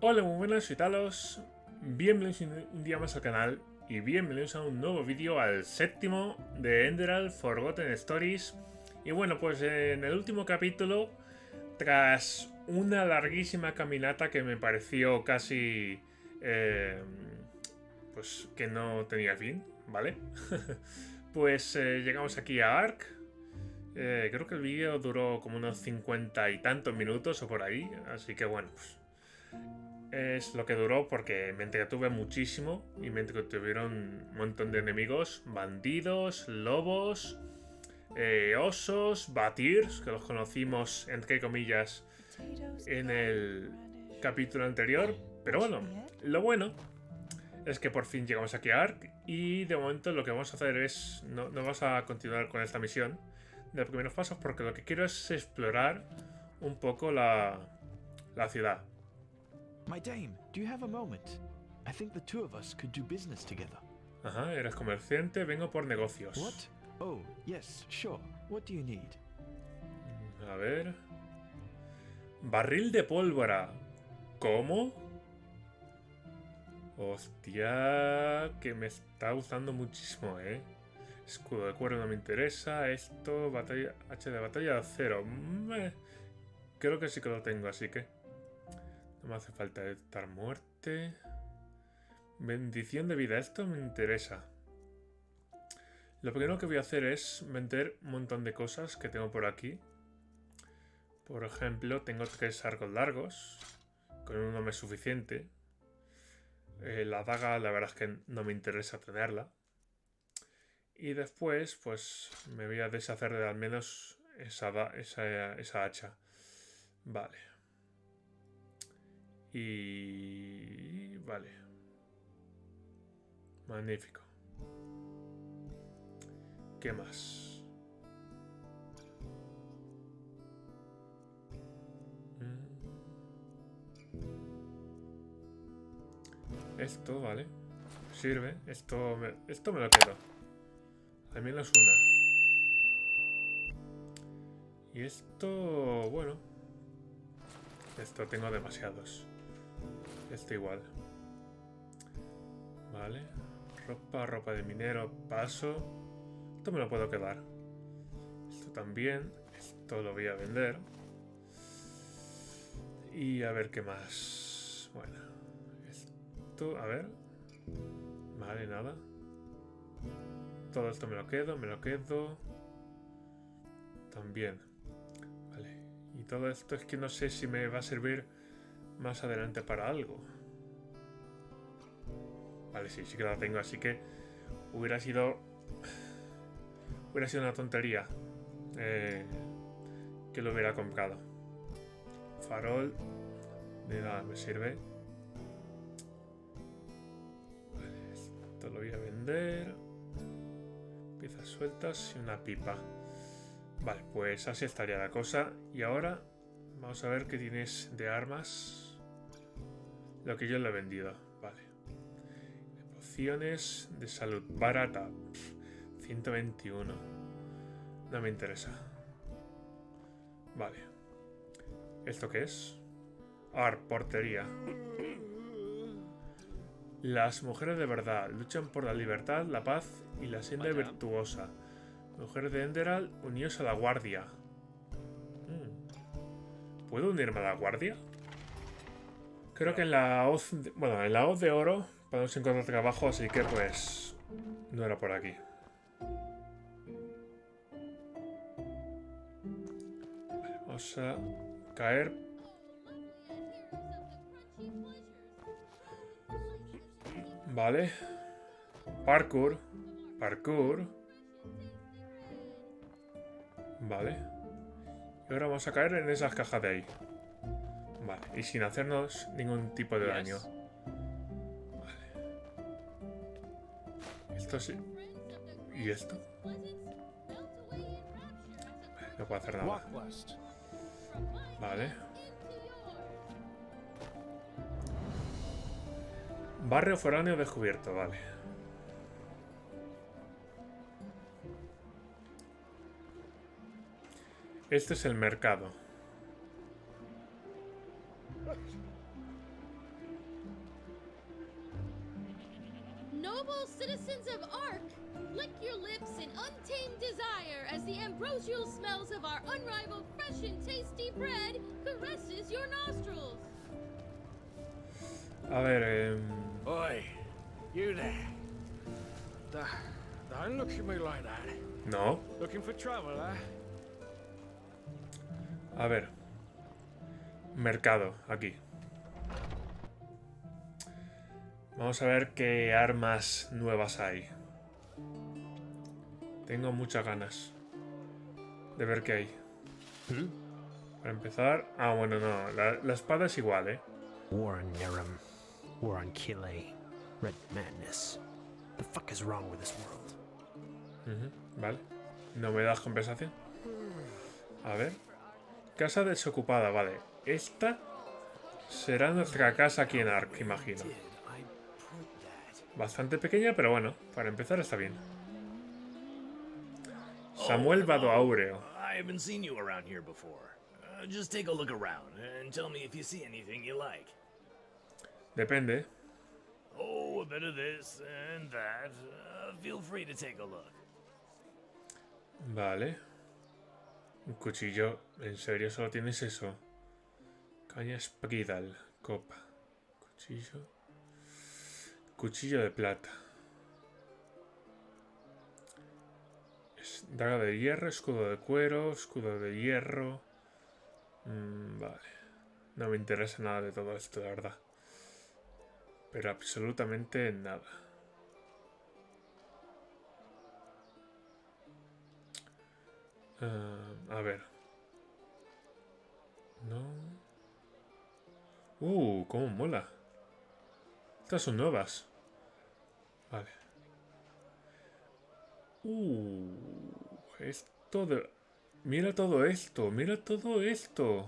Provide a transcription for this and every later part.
Hola, muy buenas, soy Talos. Bienvenidos un día más al canal y bienvenidos a un nuevo vídeo, al séptimo de Enderal Forgotten Stories. Y bueno, pues en el último capítulo, tras una larguísima caminata que me pareció casi pues que no tenía fin, ¿vale? Pues llegamos aquí a Ark. Creo que el vídeo duró como unos 50 y tantos minutos o por ahí, así que bueno, pues es lo que duró porque me entretuve muchísimo y me entretuvieron un montón de enemigos, bandidos, lobos, osos, batirs, que los conocimos entre comillas en el capítulo anterior. Pero bueno, lo bueno es que por fin llegamos aquí a Ark y de momento lo que vamos a hacer es, no vamos a continuar con esta misión de primeros pasos porque lo que quiero es explorar un poco la ciudad. My dame, do you have a moment? I think the two of us could do business together. Ajá, eres comerciante, vengo por negocios. What? Oh, yes, sure. What do you need? A ver. Barril de pólvora. ¿Cómo? Hostia, que me está gustando muchísimo, ¿eh? Escudo de cuero no me interesa. Esto, batalla, hacha de batalla de acero. Creo que sí que lo tengo, así que no me hace falta evitar muerte. Bendición de vida, esto me interesa. Lo primero que voy a hacer es vender un montón de cosas que tengo por aquí. Por ejemplo, tengo 3 arcos largos. Con uno me es suficiente. La daga, la verdad es que no me interesa tenerla. Y después, pues, me voy a deshacer de al menos esa hacha. Vale. Y... vale. Magnífico. ¿Qué más? Esto, vale. Sirve. Esto me lo quedo. Al menos una. Y esto, bueno. Esto tengo demasiados. Esto igual. Vale. Ropa de minero, paso. Esto me lo puedo quedar. Esto también. Esto lo voy a vender. Y a ver qué más. Bueno. Esto, a ver. Vale, nada. Todo esto me lo quedo. También. Vale. Y todo esto es que no sé si me va a servir más adelante para algo. Vale, sí que la tengo, así que hubiera sido una tontería que lo hubiera comprado. Farol, de nada me sirve. Vale, esto lo voy a vender. Piezas sueltas y una pipa. Vale, pues así estaría la cosa. Y ahora vamos a ver qué tienes de armas. Lo que yo le he vendido. Vale. Pociones de salud barata. 121. No me interesa. Vale. ¿Esto qué es? Portería. Las mujeres de verdad luchan por la libertad, la paz y la senda virtuosa. Mujeres de Enderal, uníos a la guardia. ¿Puedo unirme a la guardia? Creo que en la hoz de oro podemos encontrar trabajo, así que pues no era por aquí. Vale, vamos a caer. Vale. Parkour. Vale. Y ahora vamos a caer en esas cajas de ahí. Vale. Y sin hacernos ningún tipo de daño. Vale. Esto sí. ¿Y esto? Vale, no puedo hacer nada. Vale. Barrio foráneo descubierto, vale. Este es el mercado. desire as the ambrosial smells of our unrivaled fresh and tasty bread caresses your nostrils. A ver, Oi, you there. Don't look at me like that. no. Looking for trouble, eh? A ver. Mercado, aquí. Vamos a ver qué armas nuevas hay. Tengo muchas ganas de ver qué hay. Para empezar... Ah, bueno, no. La espada es igual, ¿eh? War on Nerum. War on Kile. Red madness. The fuck is wrong with this world? Vale. No me das compensación. A ver. Casa desocupada, vale. Esta será nuestra casa aquí en Ark, imagino. Bastante pequeña, pero bueno, para empezar está bien. Samuel Vado Aureo. I haven't seen you around here before. Just take a look around and tell me if you see anything you like. Depende. Oh, a bit of this and that. Feel free to take a look. Vale. Un cuchillo. ¿En serio solo tienes eso? Caña espridal. Copa. Cuchillo. Cuchillo de plata. Daga de hierro, escudo de cuero, escudo de hierro. Vale. No me interesa nada de todo esto, la verdad. Pero absolutamente nada. A ver. No. Cómo mola. Estas son nuevas. Vale. Esto de... Mira todo esto, mira todo esto.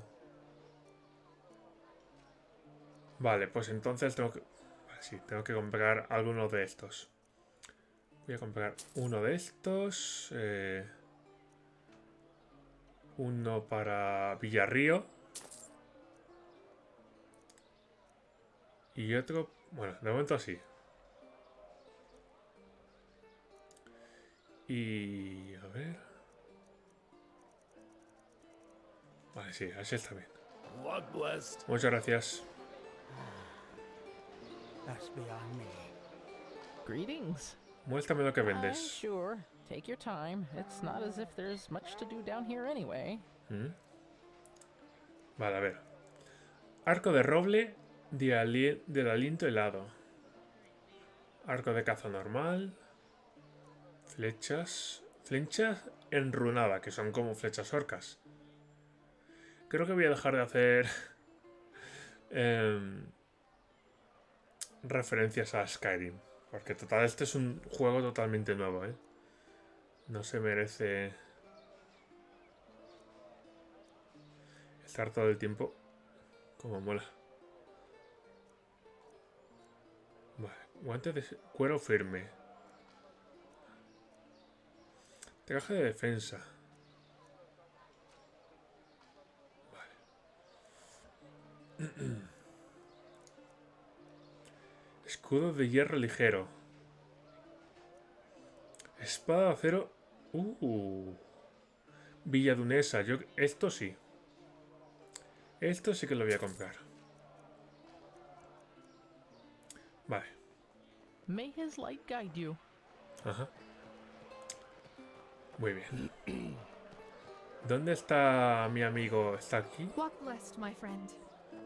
Vale, pues entonces tengo que... Vale, sí, tengo que comprar alguno de estos. Voy a comprar uno de estos. Uno para Villarrío. Y otro... Bueno, de momento así. Y... a ver... Vale, sí, así está bien. Muchas gracias. That's beyond me. Greetings. Muéstrame lo que vendes. Sure. Take your time. It's not as if there's much to do down here anyway. Vale, a ver. Arco de roble del aliento helado. Arco de caza normal. Flechas. Flechas enrunadas, que son como flechas orcas. Creo que voy a dejar de hacer referencias a Skyrim. Porque total, este es un juego totalmente nuevo, ¿eh? No se merece estar todo el tiempo como mola. Vale, guante de cuero firme. Traje de defensa. Vale. Escudo de hierro ligero. Espada de acero. Villadunesa. Esto sí. Esto sí que lo voy a comprar. Vale. May his light guide you. Ajá. Muy bien. ¿Dónde está mi amigo? ¿Está aquí? Walk blessed, my friend.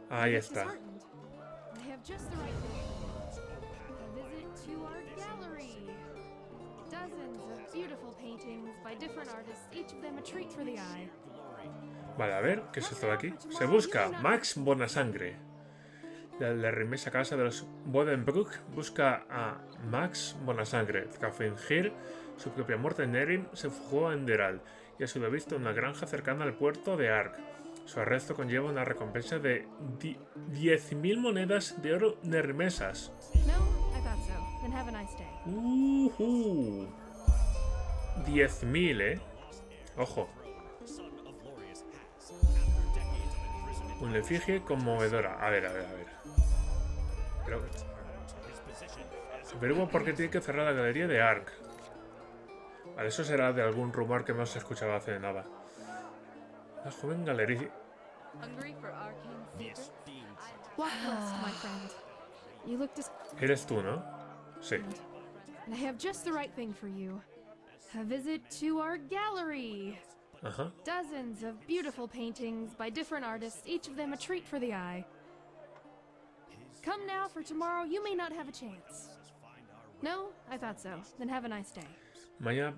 Ahí está. I have just the right thing. A visit to our gallery. Dozens of beautiful paintings by different artists, each of them a treat for the eye. Vale, a ver, ¿qué es esto de aquí? Se busca Max Bonasangre. La remesa casa de los Bodenbrook busca a Max Bonasangre. Tras fingir su propia muerte en Nerim, se fugó a Enderal y ha sido visto en una granja cercana al puerto de Ark. Su arresto conlleva una recompensa de 10.000 monedas de oro nerimesas. No, I thought so. Then have a nice day. 10.000, ¿eh? Ojo. Una efigie conmovedora. A ver. Pero... averigua por qué tiene que cerrar la galería de Ark. Vale, eso será de algún rumor que hemos escuchado hace nada. La joven galería. Hungry for arcane secrets? Walk west, my friend. You look Eres tú, ¿no? Sí. and I have just the right thing for you. A visit to our gallery. Ajá. Dozens of beautiful paintings by different artists, each of them a treat for the eye. Come now, for tomorrow you may not have a chance. No? I thought so. Then have a nice day. Maya,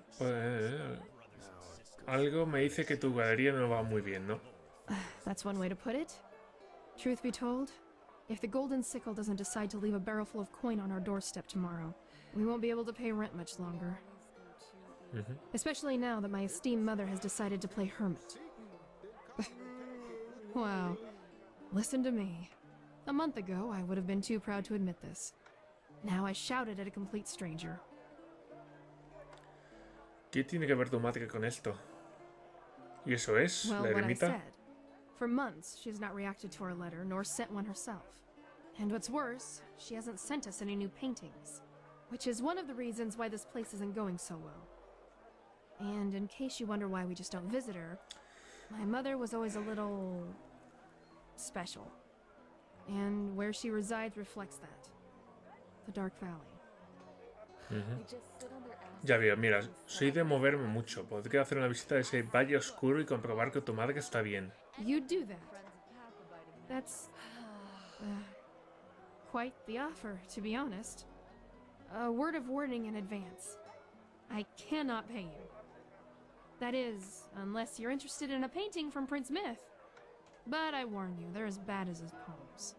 algo me dice que tu galería no va muy bien, ¿no? That's one way to put it. Truth be told, if the Golden Sickle doesn't decide to leave a barrel full of coin on our doorstep tomorrow, we won't be able to pay rent much longer. Especially now that my esteemed mother has decided to play hermit. Wow. Listen to me. A month ago, I would have been too proud to admit this. Now I shouted at a complete stranger. ¿Qué tiene que ver tu madre con esto? ¿Y eso es? Well, ¿La what I ermita? said. For months, she has not reacted to our letter, nor sent one herself. And what's worse, she hasn't sent us any new paintings. Which is one of the reasons why this place isn't going so well. And in case you wonder why we just don't visit her, my mother was always a little special. And where she resides reflects that. The Dark Valley. Ya veo, mira, soy de moverme mucho. Podría hacer una visita a ese valle oscuro y comprobar que tu madre está bien. You'd do that. That's quite the offer, to be honest. A word of warning in advance. I cannot pay you. That is, unless you're interested in a painting from Prince Myth. But I warn you, they're as bad as his poems.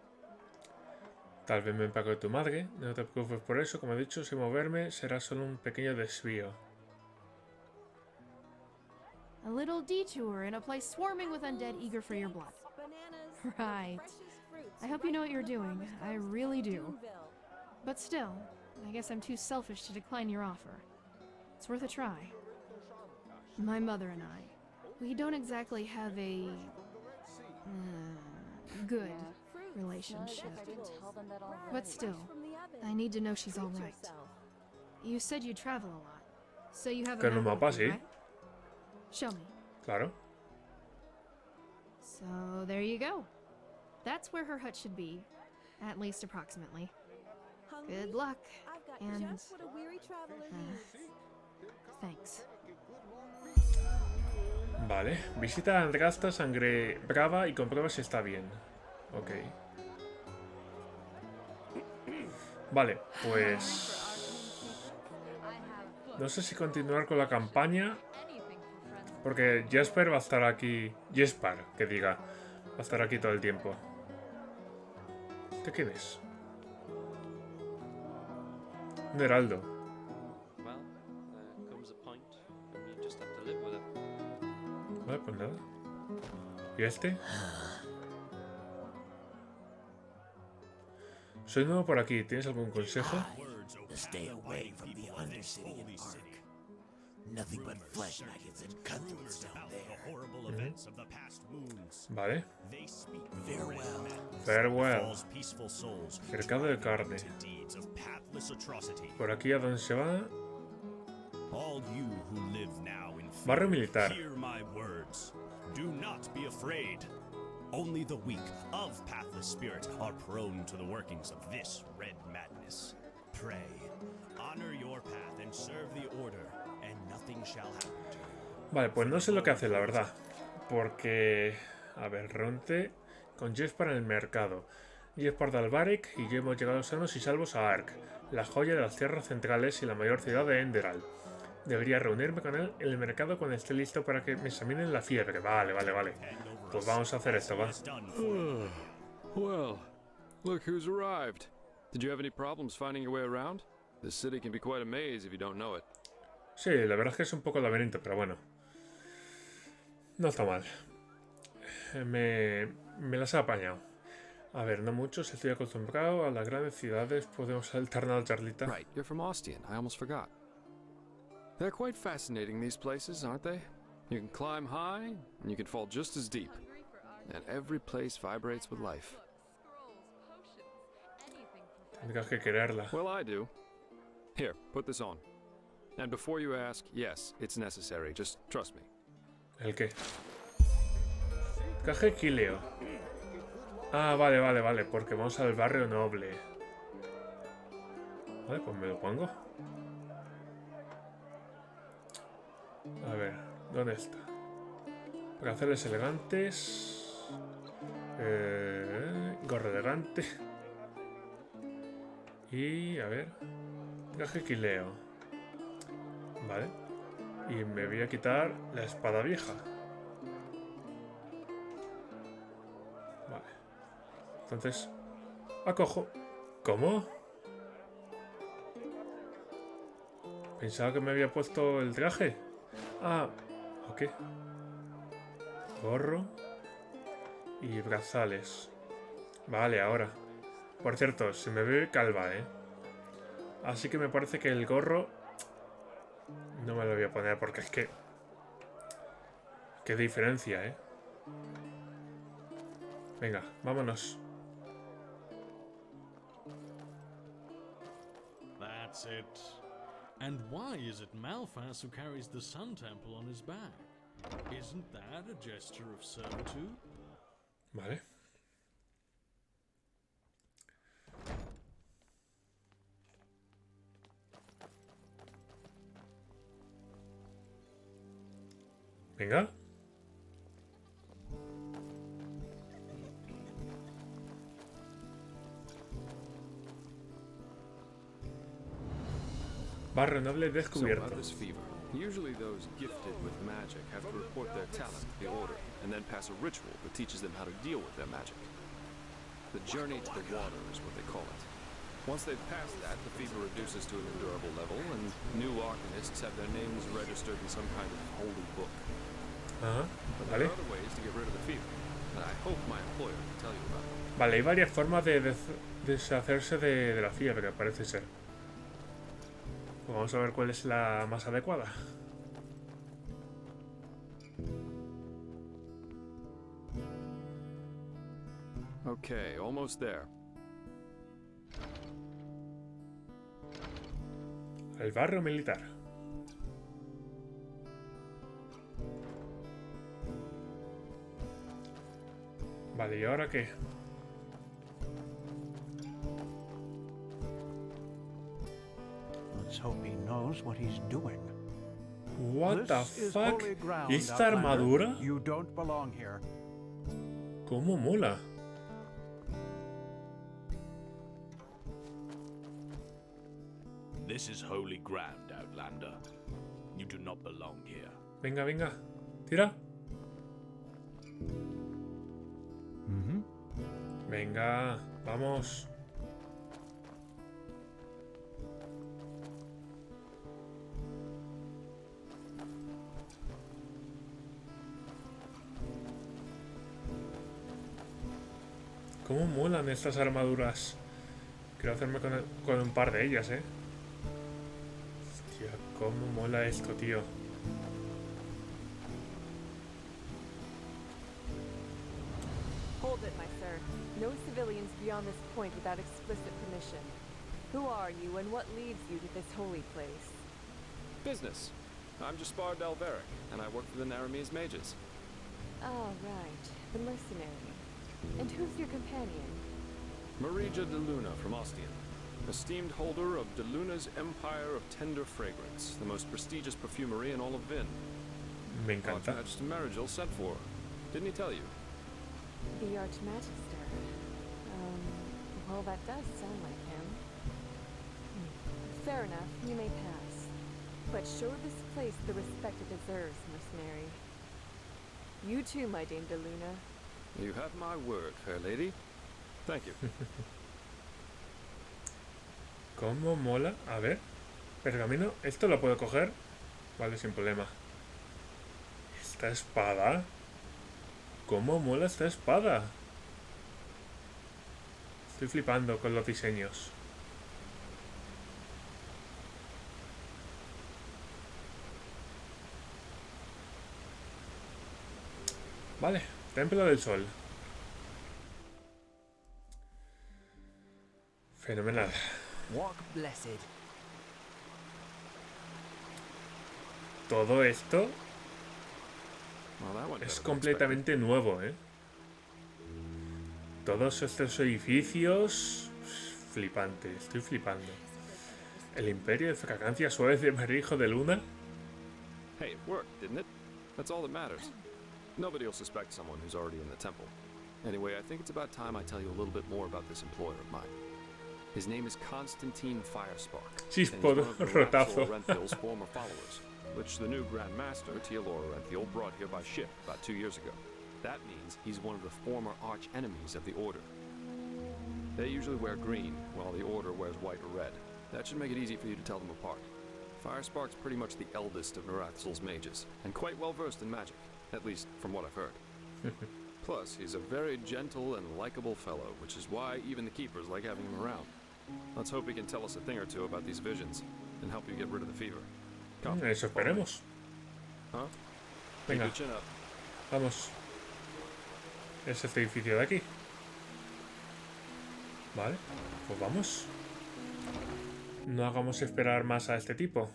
Tal vez me empaco de tu madre, no te preocupes por eso, como he dicho, sin moverme será solo un pequeño desvío. A little detour in a place swarming with undead eager for your blood. Right. I hope you know what you're doing. I really do. But still, I guess I'm too selfish to decline your offer. It's worth a try. My mother and I, we don't exactly have a good relationship. But still, I need to know she's all right. You said you travel a lot, so you have a Con un map mapa, with you, sí. right? Show me. Claro. So there you go. That's where her hut should be, at least approximately. Good luck, and thanks. Vale, visita a Andrasta, sangre brava y comprueba si está bien. Ok. Vale, pues... no sé si continuar con la campaña, porque Jesper va a estar aquí... Jesper, que diga. Va a estar aquí todo el tiempo. ¿Este quién es? Un heraldo. Well, there comes a point when you just have to live with it. Vale, pues nada. ¿Y este? Soy nuevo por aquí. ¿Tienes algún consejo? Stay away from the undercity of Ark. Nothing but flesh nuggets and cutthroats down there. Vale. Farewell. Farewell. Mercado de carne. Por aquí a dónde se va. All you who live now in fear, Barrio militar. hear my words. Do not be afraid. Only the weak of pathless spirit are prone to the workings of this red madness. Pray, honor your path and serve the order, and nothing shall happen to you. Vale, pues no sé lo que hacer, la verdad. Porque... a ver, Ronte con Jesper en el mercado. Jesper de Alvarek y yo hemos llegado sanos y salvos a Ark, la joya de las tierras centrales y la mayor ciudad de Enderal. Debería reunirme con él en el mercado cuando esté listo para que me examinen la fiebre. Vale. Pues vamos a hacer esto, va. Well, look who's arrived. Did you have any problems finding your way around? This city can be quite a maze if you don't know it. Sí, la verdad es que es un poco laberinto, pero bueno. No está mal. Me las he apañado. A ver, no muchos, estoy acostumbrado a las grandes ciudades. Podemos alternar la charlita. Right, you're from Ostian. I almost forgot. They're quite fascinating, these places, aren't they? You can climb high, and you can fall just as deep. And every place vibrates with life. Tendrás que quererla. Well, I do. Here, put this on. And before you ask, yes, it's necessary. Just trust me. ¿El qué? Traje quileo. Ah, vale, porque vamos al barrio noble. Vale, pues me lo pongo. A ver, ¿dónde está? Braceles elegantes. Gorro elegante. Y, a ver. Traje quileo. Vale. Y me voy a quitar la espada vieja. Vale. Entonces, acojo. ¿Cómo? Pensaba que me había puesto el traje. Ah, ok. Gorro. Y brazales. Vale, ahora. Por cierto, se me ve calva, ¿eh? Así que me parece que el gorro no me lo voy a poner porque es que... Qué diferencia, ¿eh? Venga, vámonos. That's it. And why is it Malphas who carries the Sun Temple on his back? Isn't that a gesture of servitude? Vale. Venga. Barrio noble So descubierto. about this fever. Usually those gifted with magic have to report their talent to the Order, and then pass a ritual that teaches them how to deal with their magic. The journey to the water is what they call it. Once they've passed that, the fever reduces to an endurable level, and new arcanists have their names registered in some kind of holy book. Ajá, But there vale. are other ways to get rid of the fever, and I hope my employer can tell you about them. Vale, hay varias formas de deshacerse de la fiebre, parece ser. Pues vamos a ver cuál es la más adecuada. Okay, almost there. El barrio militar. Vale, ¿y ahora qué? Let's hope he knows what he's doing. What the This is fuck? holy ground, ¿Y esta Outlander. armadura? You don't belong here. ¿Cómo mola? This is holy ground, Outlander. You do not belong here. Venga, venga. Tira. Venga, vamos. ¿Cómo molan estas armaduras? Quiero hacerme con un par de ellas, ¿eh? Hostia, cómo mola esto, tío. Hold it, my sir. No civilians beyond this point without explicit permission. Who are you, and what leads you to this holy place? Business. I'm Jaspar Dalveric, and I work for the Naramese mages. Ah, right. The mercenary. And who's your companion? Marija de Luna from Ostian, esteemed holder of de Luna's Empire of Tender Fragrance, the most prestigious perfumery in all of Vin. Me encanta. Archmagister Marigil sent for her. Didn't he tell you? The Archmagister. Well, that does sound like him. Fair enough, you may pass. But show this place the respect it deserves, mercenary. You too, my Dame de Luna. You have my word, fair lady. Thank you. ¿Cómo mola? A ver. Pergamino. ¿Esto lo puedo coger? Vale, sin problema. Esta espada. ¿Cómo mola esta espada? Estoy flipando con los diseños. Vale, Templo del Sol. Fenomenal. Walk blessed. todo esto Well, that went es better than completamente nuevo, ¿eh? Todos estos edificios... Flipante, estoy flipando. El imperio de fragancia suave de María, hijo de Luna. Hey, it worked, didn't it? That's all that matters. Nobody will suspect someone who's already in the temple. Anyway, I think it's about time I tell you a little bit more about this employer of mine. His name is Constantine Firespark. Sí, and he's por one of the rotazo. Raxel Renthil's former followers, which the new Grand Master, Tealora Renthiel, brought here by ship about 2 years ago. That means he's one of the former arch enemies of the Order. They usually wear green, while the Order wears white or red. That should make it easy for you to tell them apart. Firespark's pretty much the eldest of Narathsal's mages, and quite well versed in magic, at least from what I've heard. Plus, he's a very gentle and likable fellow, which is why even the keepers like having him around. Let's hope he can tell us a thing or two about these visions, and help you get rid of the fever. Come, Eso follow me. esperemos. Huh? Keep Venga, your chin up. vamos. Es este edificio de aquí. Vale, pues vamos. No hagamos esperar más a este tipo.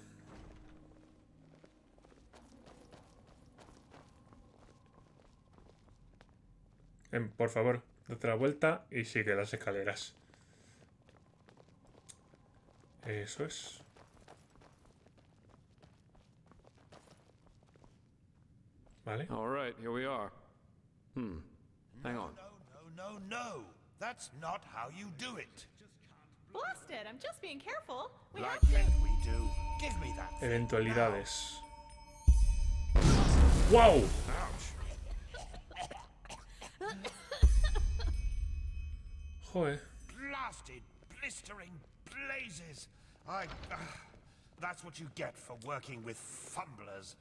Por favor, date la vuelta y sigue las escaleras. Eso es. Vale. All right, here we are. Hang on. No. That's not how you do it. Blast it! I'm just being careful. We Like have to. heck we do. Give me that. Eventualidades. ¡Wow! Ouch. Joder. Blasted, blistering blazes. That's what you get for working with fumblers.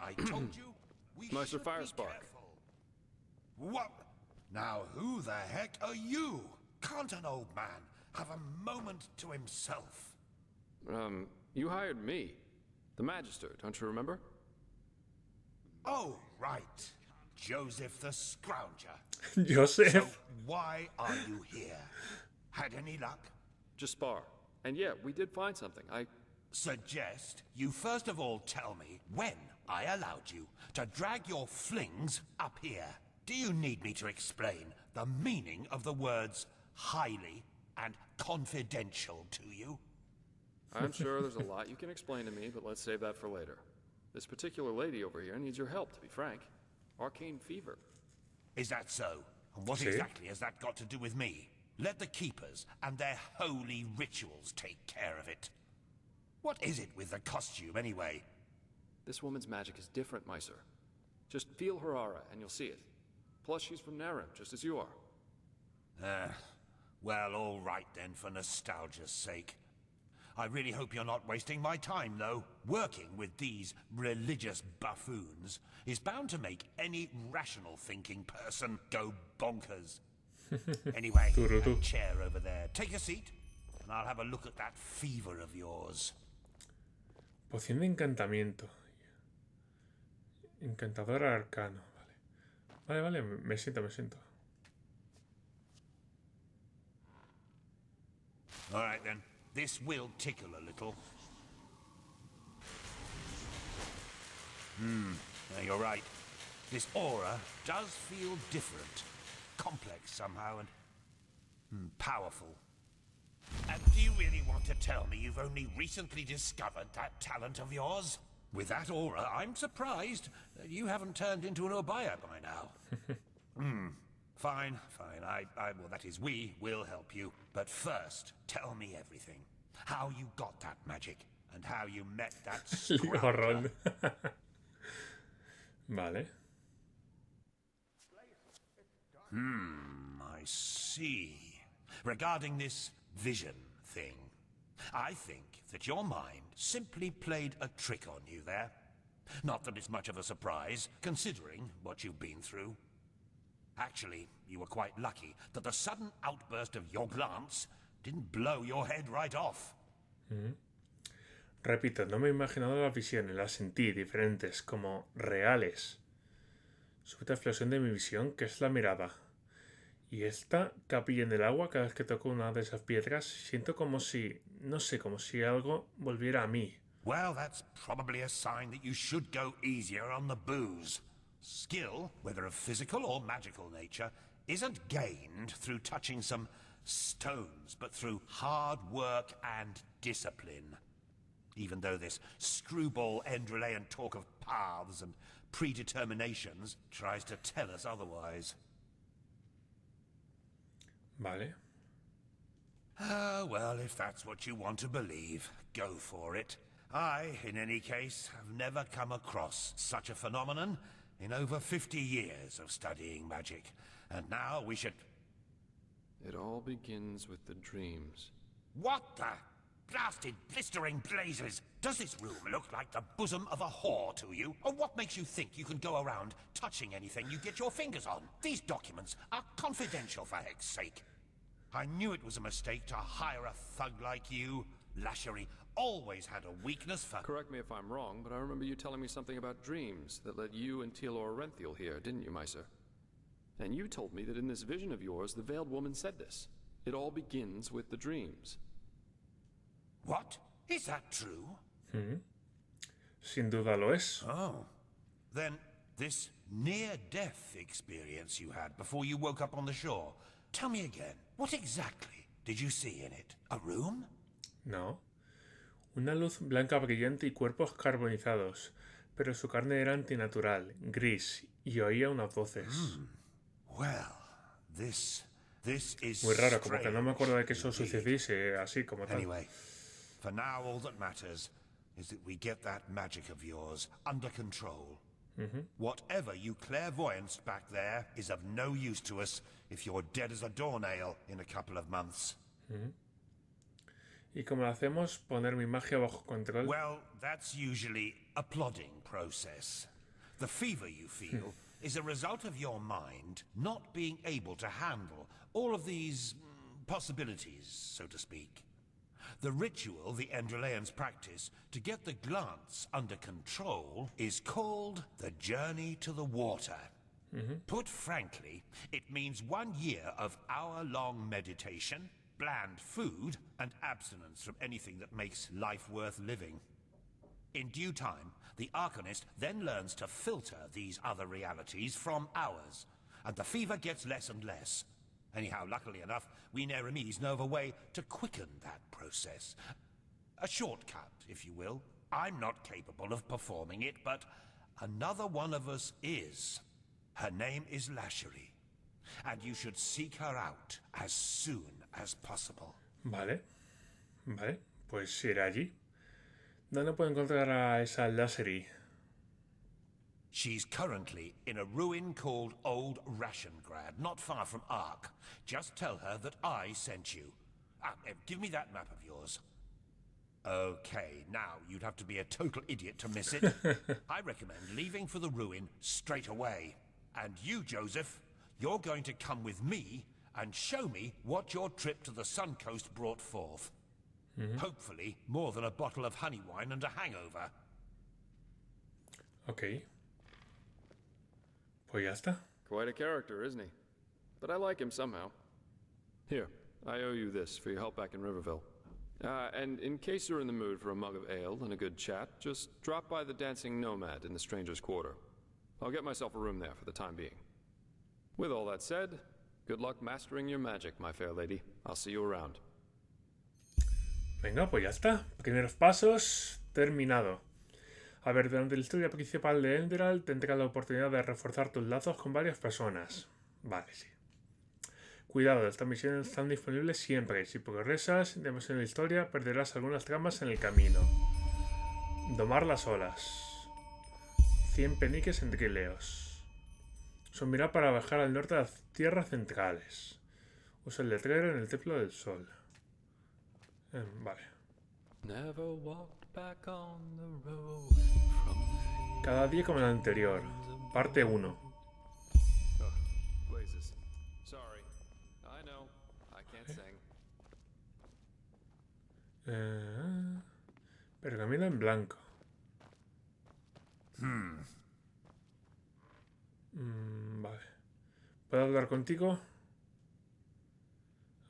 I told you we Meister should be Firespark. careful. What? Now who the heck are you? Can't an old man have a moment to himself? You hired me. The Magister, don't you remember? Oh, right. Joseph the Scrounger. Joseph. So why are you here? Had any luck? Just spar. And yeah, we did find something. I Suggest you first of all tell me when I allowed you to drag your flings up here. Do you need me to explain the meaning of the words highly and confidential to you? I'm sure there's a lot you can explain to me, but let's save that for later. This particular lady over here needs your help, to be frank. Arcane fever. Is that so? And what See? exactly has that got to do with me? Let the keepers and their holy rituals take care of it. What is it with the costume, anyway? This woman's magic is different, Meister. Just feel her aura, and you'll see it. Plus, she's from Narim, just as you are. Well, all right then, for nostalgia's sake. I really hope you're not wasting my time, though. Working with these religious buffoons is bound to make any rational thinking person go bonkers. Anyway, that chair over there. Take a seat, and I'll have a look at that fever of yours. Poción de encantamiento. Encantador arcano. Vale, me siento. All right then. This will tickle a little. You're right. This aura does feel different. Complex somehow and powerful. And do you really want to tell me you've only recently discovered that talent of yours? With that aura, I'm surprised that you haven't turned into an Obaya by now. Fine. Well, that is, we will help you. But first, tell me everything. How you got that magic, and how you met that scrounger. Vale. I see. Regarding this vision thing, I think that your mind simply played a trick on you there. Not that it's much of a surprise, considering what you've been through. Actually, you were quite lucky that the sudden outburst of your glance didn't blow your head right off. Repito, no me he imaginado las visiones, las sentí diferentes, como reales. Súbita explosión de mi visión, que es la mirada. Y esta capilla en el agua, cada vez que toco una de esas piedras, siento como si, no sé, como si algo volviera a mí. Well, that's probably a sign that you should go easier on the booze. Skill, whether of physical or magical nature, isn't gained through touching some stones, but through hard work and discipline. Even though this screwball Enderalian talk of paths and predeterminations tries to tell us otherwise. Vale. Well, if that's what you want to believe, go for it. I, in any case, have never come across such a phenomenon in over 50 years of studying magic. And now we should... It all begins with the dreams. What the blasted blistering blazes? Does this room look like the bosom of a whore to you? Or what makes you think you can go around touching anything you get your fingers on? These documents are confidential, for heck's sake. I knew it was a mistake to hire a thug like you. Lashery always had a weakness for... Correct me if I'm wrong, but I remember you telling me something about dreams that led you and Telor Renthiel here, didn't you, my sir? And you told me that in this vision of yours, the Veiled Woman said this. It all begins with the dreams. What? Is that true? Sin duda lo es. Oh. Then this near-death experience you had before you woke up on the shore. Tell me again, what exactly did you see in it? A room? No. Una luz blanca brillante y cuerpos carbonizados, pero su carne era antinatural, gris, y oía unas voces. Well, this is muy raro, como que no me acuerdo de que eso sucediese así como tal. Anyway, for now all that matters is that we get that magic of yours under control. Whatever you clairvoyanced back there is of no use to us if you're dead as a doornail in a couple of months. ¿Y cómo lo hacemos? Poner mi magia bajo control. Well, that's usually a plodding process. The fever you feel is a result of your mind not being able to handle all of these possibilities, so to speak. The ritual the Enderalians practice to get the glance under control is called the Journey to the Water. Put frankly, it means 1 year of hour-long meditation, bland food, and abstinence from anything that makes life worth living. In due time, the Arcanist then learns to filter these other realities from ours, and the fever gets less and less. Anyhow, luckily enough, we Neremes know of a way to quicken that process. A shortcut, if you will. I'm not capable of performing it, but another one of us is. Her name is Lashery, and you should seek her out as soon as possible. Vale, pues iré allí. ¿Dónde puedo encontrar a esa Lashery? She's currently in a ruin called Old Rationgrad, not far from Ark. Just tell her that I sent you. Give me that map of yours. Okay, now you'd have to be a total idiot to miss it. I recommend leaving for the ruin straight away. And you, Joseph, you're going to come with me and show me what your trip to the Sun Coast brought forth. Hopefully, more than a bottle of honey wine and a hangover. Okay. Pues ya está. Quite a character, isn't he? But I like him somehow. Here, I owe you this for your help back in Riverville. And in case you're in the mood for a mug of ale and a good chat, just drop by the Dancing Nomad in the Stranger's Quarter. I'll get myself a room there for the time being. With all that said, good luck mastering your magic, my fair lady. I'll see you around. Venga, pues ya está. Primeros pasos, terminado. A ver, durante la historia principal de Enderal tendrás la oportunidad de reforzar tus lazos con varias personas. Vale, sí. Cuidado, estas misiones están disponibles siempre. Si progresas demasiado en la historia, perderás algunas tramas en el camino. Domar las olas. 100 peniques en trileos. Subirá para bajar al norte de las tierras centrales. Usa el letrero en el templo del sol. Vale. Cada día como el anterior. Parte 1. Pergamino en blanco. Vale. ¿Puedo hablar contigo?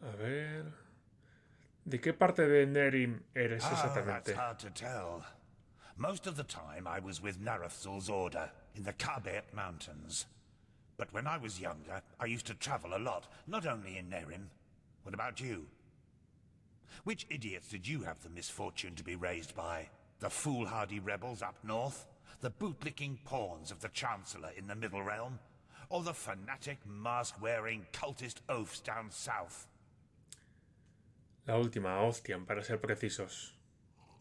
A ver... ¿De qué parte de Nerim eres exactamente? That's hard to tell. Most of the time I was with Narethzul's order in the Kabet Mountains. But when I was younger, I used to travel a lot, not only in Nerim. What about you? Which idiots did you have the misfortune to be raised by? The foolhardy rebels up north? The bootlicking pawns of the Chancellor in the Middle Realm? Or the fanatic, mask-wearing, cultist oafs down south? La última, Ostian, para ser precisos.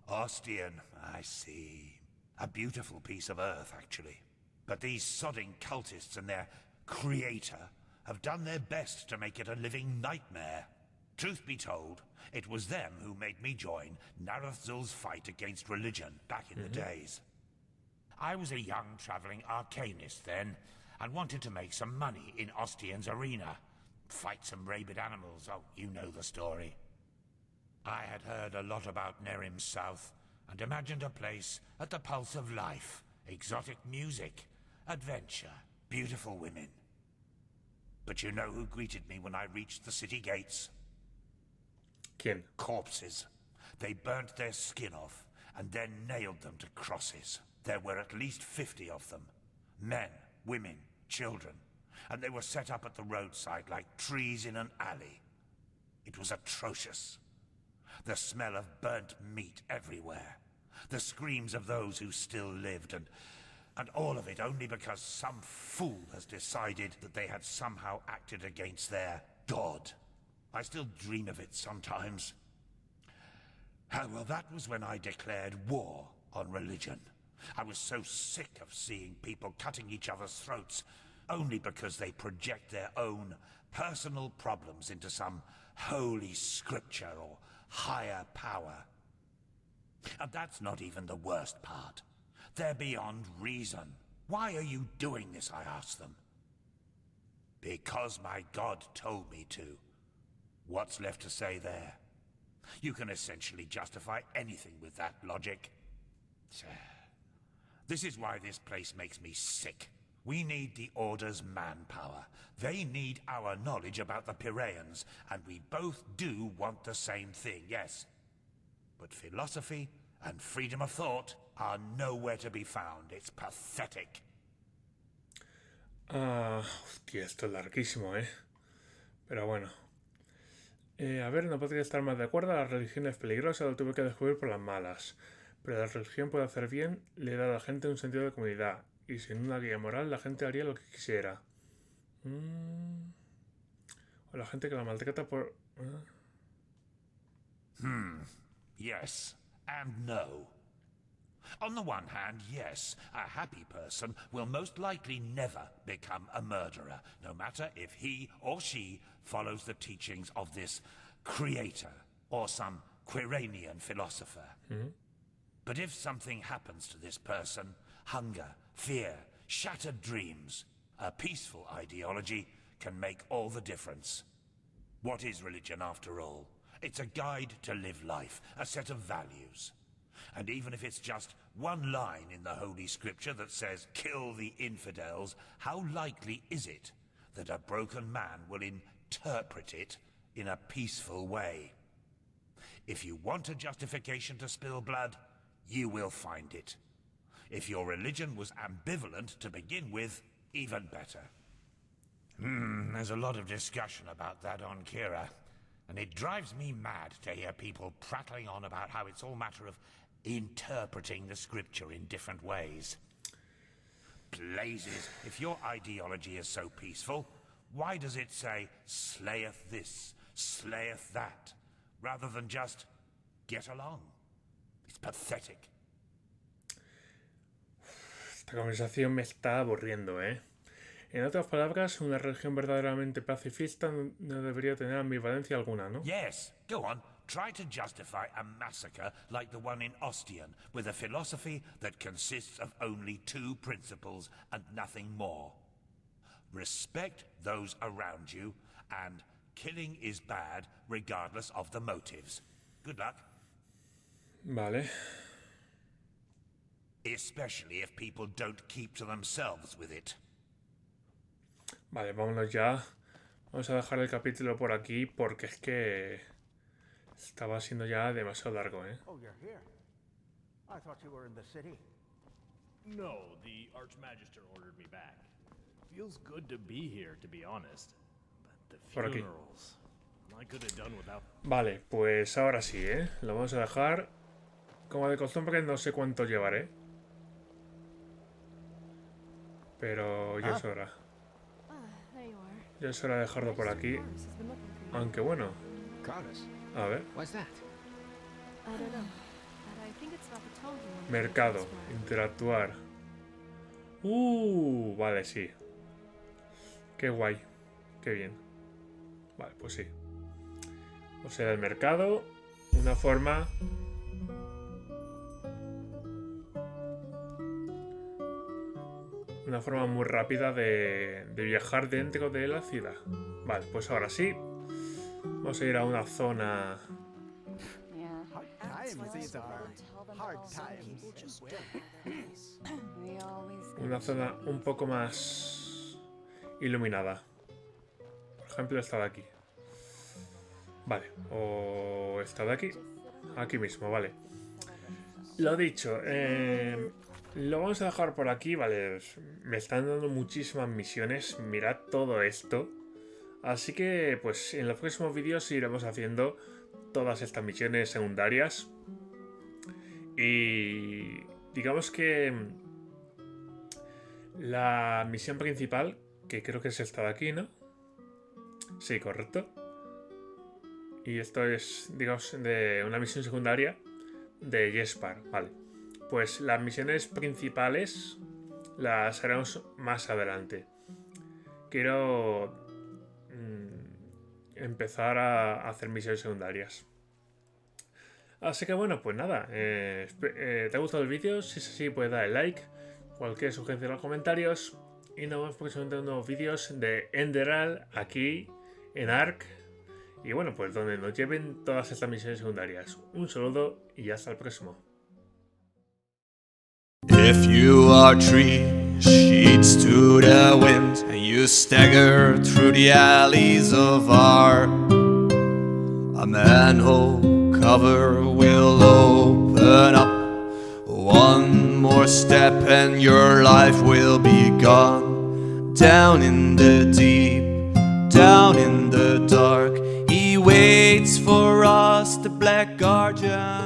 Ostian, I see. A beautiful piece of earth, actually. But these sodding cultists and their creator have done their best to make it a living nightmare. Truth be told, it was them who made me join Narethzul's fight against religion back in the days. I was a young traveling arcanist then, and wanted to make some money in Ostian's arena. Fight some rabid animals, oh, you know the story. I had heard a lot about Nerim's south, and imagined a place at the pulse of life. Exotic music, adventure, beautiful women. But you know who greeted me when I reached the city gates? ¿Quién? Corpses. They burnt their skin off, and then nailed them to crosses. There were at least 50 of them. Men, women, children. And they were set up at the roadside like trees in an alley. It was atrocious. The smell of burnt meat everywhere. The screams of those who still lived, and all of it only because some fool has decided that they had somehow acted against their god. I still dream of it sometimes. Well, that was when I declared war on religion. I was so sick of seeing people cutting each other's throats only because they project their own personal problems into some holy scripture or higher power. And that's not even the worst part. They're beyond reason. Why are you doing this, I asked them. Because my God told me to. What's left to say there? You can essentially justify anything with that logic. This is why this place makes me sick. We need the Order's manpower. They need our knowledge about the Piraeans, and we both do want the same thing, yes. But philosophy and freedom of thought are nowhere to be found. It's pathetic. Hostia, esto es larguísimo, ¿eh? Pero bueno. A ver, no podría estar más de acuerdo. La religión es peligrosa, lo tuve que descubrir por las malas. Pero la religión puede hacer bien, le da a la gente un sentido de comunidad. Y sin una guía moral, la gente haría lo que quisiera. O la gente que la maltrata por... Yes, and no. On the one hand, yes, a happy person will most likely never become a murderer, no matter if he or she follows the teachings of this creator or some Quiranian philosopher. But if something happens to this person, hunger, fear, shattered dreams, a peaceful ideology can make all the difference. What is religion after all? It's a guide to live life, a set of values. And even if it's just one line in the Holy Scripture that says, kill the infidels, how likely is it that a broken man will interpret it in a peaceful way? If you want a justification to spill blood, you will find it. If your religion was ambivalent to begin with, even better. There's a lot of discussion about that on Kira, and it drives me mad to hear people prattling on about how it's all matter of interpreting the scripture in different ways. Blazes, if your ideology is so peaceful, why does it say, slayeth this, slayeth that, rather than just get along? It's pathetic. Esta conversación me está aburriendo, ¿eh? En otras palabras, una religión verdaderamente pacifista no debería tener ambivalencia alguna, ¿no? Yes, go on. Try to justify a massacre like the one in Ostian, with a philosophy that consists of only two principles and nothing more. Respect those around you, and killing is bad regardless of the motives. Good luck. Vale. Especially if people don't keep to themselves with it. Vale, vámonos ya. Vamos a dejar el capítulo por aquí porque es que estaba siendo ya demasiado largo, ¿eh? Oh, you're here. I thought you were in the city. No, the Archmagister ordered me back. Feels good to be here, to be honest. But the Por aquí. funerals, I could have done without. Vale, pues ahora sí, ¿eh? Lo vamos a dejar como de costumbre, no sé cuánto llevaré. Pero ya es hora. Ya es hora de dejarlo por aquí. Aunque bueno. A ver. Mercado. Interactuar. Vale, sí. Qué guay. Qué bien. Vale, pues sí. O sea, el mercado. Una forma... Una forma muy rápida de viajar dentro de la ciudad. Vale, pues ahora sí. Vamos a ir a una zona... Una zona un poco más iluminada. Por ejemplo, esta de aquí. Vale, o esta de aquí. Aquí mismo, vale. Lo dicho, lo vamos a dejar por aquí, vale. Me están dando muchísimas misiones. Mirad todo esto. Así que, pues, en los próximos vídeos iremos haciendo todas estas misiones secundarias. Y digamos que la misión principal, que creo que es esta de aquí, ¿no? Sí, correcto. Y esto es, digamos, de una misión secundaria de Jespar, vale. Pues las misiones principales las haremos más adelante. Quiero empezar a hacer misiones secundarias. Así que bueno, pues nada. ¿Te ha gustado el vídeo? Si es así, puedes dar like. Cualquier sugerencia en los comentarios. Y nos vemos próximamente en nuevos vídeos de Enderal aquí en Ark. Y bueno, pues donde nos lleven todas estas misiones secundarias. Un saludo y hasta el próximo. If you are tree sheets to the wind and you stagger through the alleys of art, a manhole cover will open up. One more step and your life will be gone. Down in the deep, down in the dark, he waits for us, the black guardian.